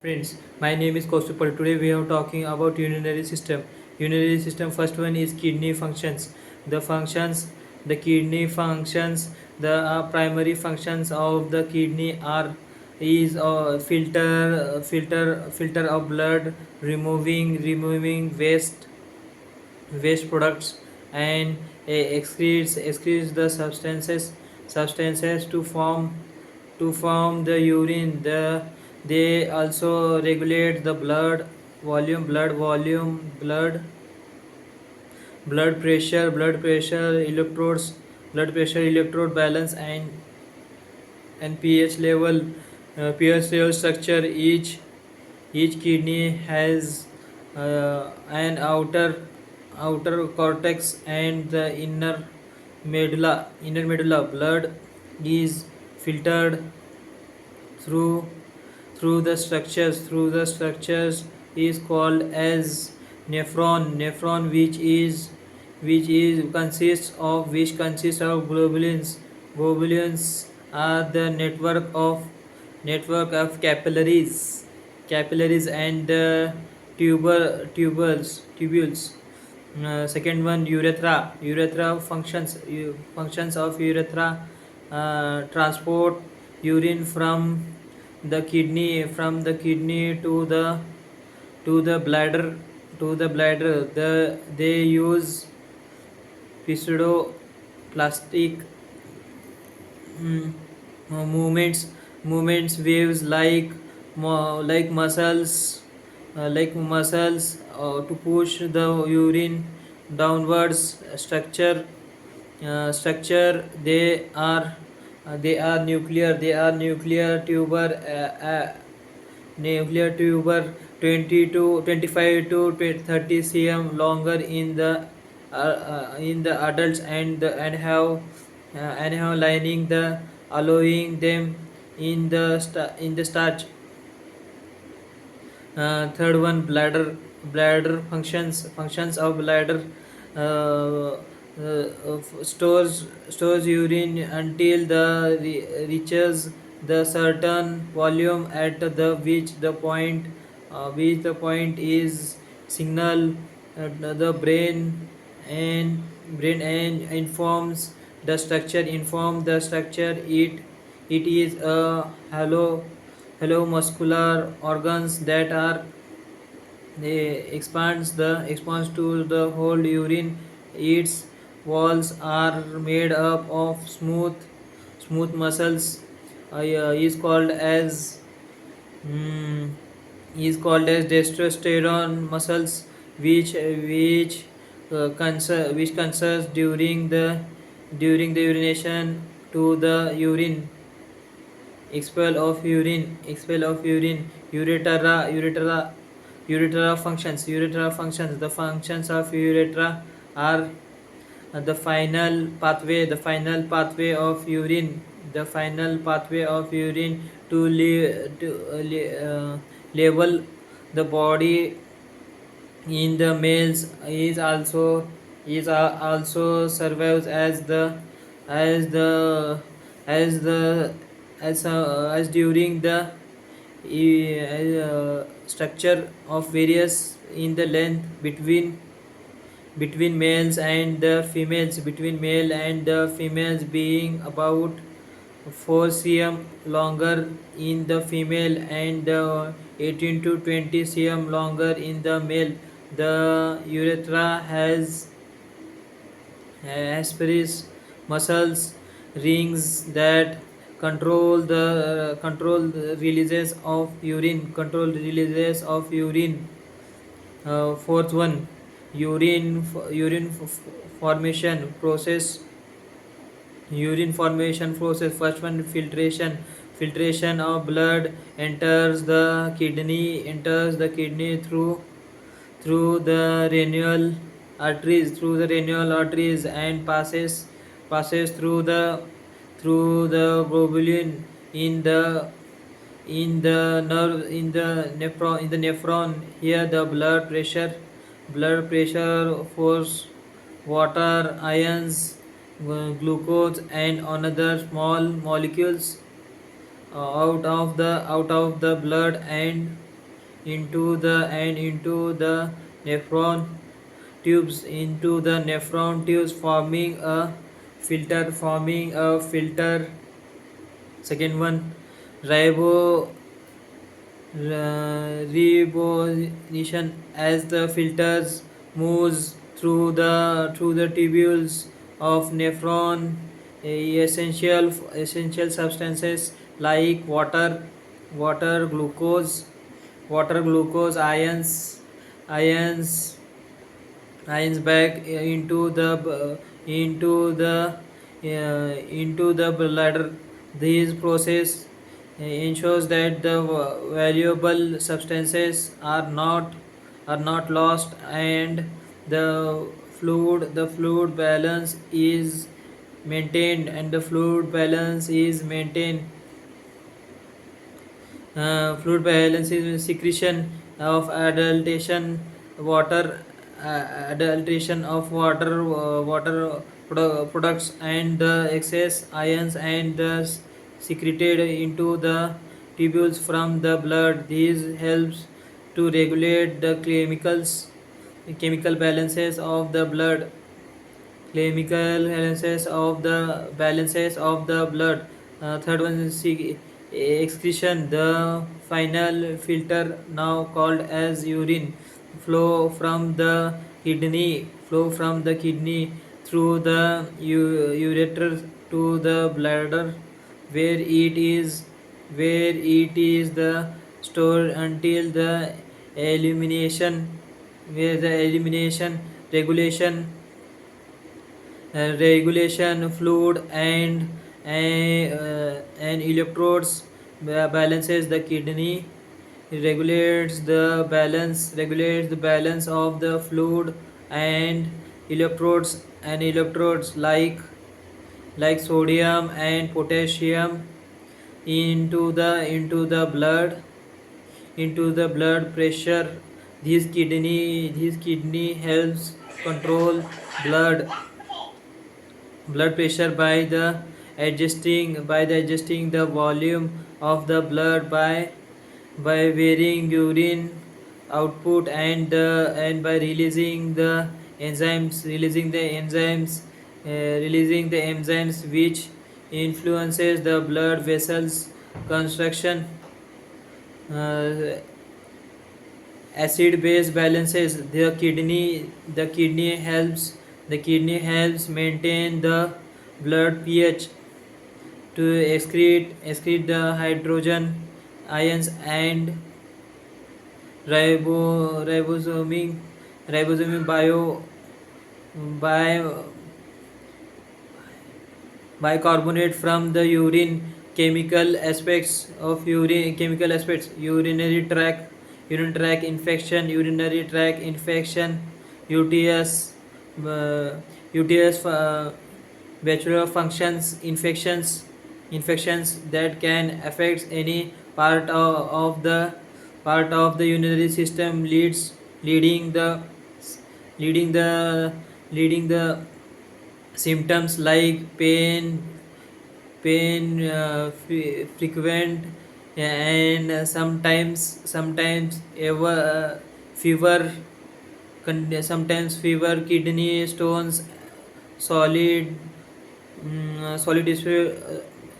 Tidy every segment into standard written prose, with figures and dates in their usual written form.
Friends, my name is Kaustupal. Today we are talking about urinary system. Urinary system. First one is kidney functions. The kidney functions. The primary functions of the kidney are is filter of blood, removing waste products, and excretes the substances to form the urine. They also regulate the blood pressure, electrode balance, and pH level structure. Each kidney has an outer cortex and the inner medulla. Blood is filtered through through the structures is called as nephron, which consists of globulins are the network of capillaries and tubules. Second one, urethra functions of urethra transport urine from the kidney to the bladder. They use pseudoplastic mm, movements waves like muscles to push the urine downwards. Structure they are nuclear tuber 20 to 25 to 30 cm longer in the adults, and have lining the allowing them in the starch. Third one, bladder functions of bladder. uh, stores urine until reaches the certain volume at which the point is signal the brain and inform the structure. It is a hollow muscular organs that are expands to the whole urine. Its walls are made up of smooth muscles. Is called as mm, testosterone muscles, which concerns during the urination to the expel of urine. Urethra functions. The functions of urethra are the final pathway of urine to level the body in the males. Also serves as the as the as during the structure of various in the length between males and the females, between male and the females being about 4 cm longer in the female, and 18 to 20 cm longer in the male. The urethra has aspirates muscles rings that control the releases of urine. Fourth one, urine formation process. First one, filtration of blood enters the kidney through the renal arteries, and passes through the globulin in the nerve in the nephron. Here the blood pressure force water, ions, glucose, and another small molecules out of the blood into the nephron tubes forming a filter. Second one, ribo ribosation. As the filters moves through the tubules of nephron, essential substances like water glucose ions ions back into the bladder. This process ensures that the valuable substances are not lost, and the fluid balance is maintained. Fluid balance is secretion of water adulteration of water products, and the excess ions and secreted into the tubules from the blood. This helps to regulate the chemical balances of the blood. Third one is excretion. The final filter, now called as urine, flow from the kidney through the ureter to the bladder, where it is the stored until the elimination where the elimination regulation fluid and electrodes balances the kidney. It regulates the balance of the fluid and electrodes like sodium and potassium into the blood pressure. This kidney helps control blood blood pressure by the adjusting the volume of the blood by varying urine output, and by releasing the enzymes which influences the blood vessels construction. uh, Acid base balances the kidney helps maintain the blood pH, to excrete the hydrogen ions and ribosomic ribosomic bio bicarbonate from the urine. Chemical aspects: urinary tract infection, UTS, uh, UTS, bacterial infections that can affect any part of the urinary system, leading the leading the leading the symptoms like pain, frequent, and sometimes ever fever, kidney stones, solid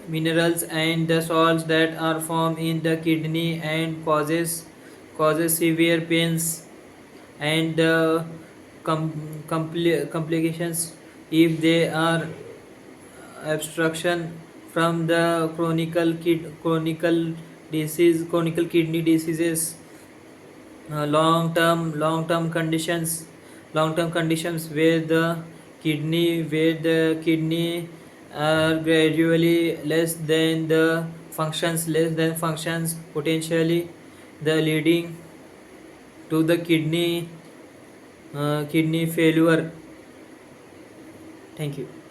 minerals, and the salts that are formed in the kidney and causes severe pains and complications if they are obstruction from the chronic kidney diseases. Long term conditions where the kidney are gradually less than functions, potentially the leading to the kidney failure. Thank you.